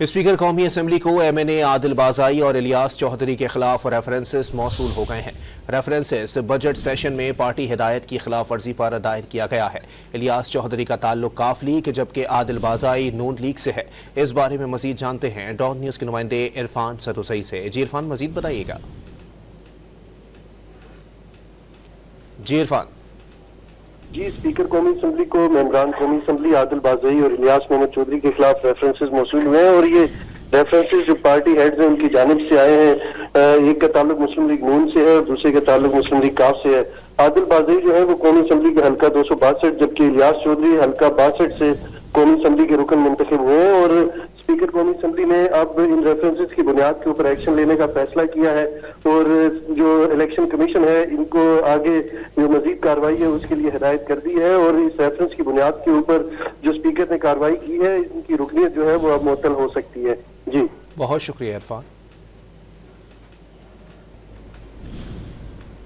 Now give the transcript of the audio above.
Speaker कौमी assembly को MNA Adil बाज़ाई और इलियास चौधरी के खिलाफ रेफरेंसेस मौसूल हो गए हैं। रेफरेंसेस बजट सेशन में पार्टी हिदायत की खिलाफ वर्जी पर दायर किया गया है। इलियास चौधरी का ताल्लुक काफ लीग जबकि आदिल बाज़ाई नून लीग से है। इस बारे में मजीद जानते हैं डॉन न्यूज़ के नुमाइंदे इरफान सदुसई से। जी इरफान, मजीद बताइएगा। जी इरफान। जी, स्पीकर कौमी असम्बली को मेंबरान कौमी असम्बली आदिल बाज़ाई और इलियास मोहम्मद चौधरी के खिलाफ रेफरेंसेस मौसूल हुए हैं और ये रेफरेंसेस जो पार्टी हेड्स हैं उनकी जानिब से आए हैं। एक का ताल्लुक मुस्लिम लीग नून से है और दूसरे का ताल्लुक मुस्लिम लीग काफ से है। आदिल बाज़ाई जो है वो कौमी असम्बली के हल्का 262 जबकि इलियास चौधरी हल्का 62 से कौमी असम्बली के रुकन मुंतखब हुए हैं और स्पीकर कौमी असम्बली ने अब इन रेफरेंसेस की बुनियाद के ऊपर एक्शन लेने का फैसला किया है और जो इलेक्शन कमीशन है इनको आगे जो मजीद कार्रवाई है उसके लिए हिदायत कर दी है और इस रेफरेंस की बुनियाद के ऊपर जो स्पीकर ने कार्रवाई की है इनकी रुकनीत जो है वो अब मुअत्तल हो सकती है। जी बहुत शुक्रिया इरफान।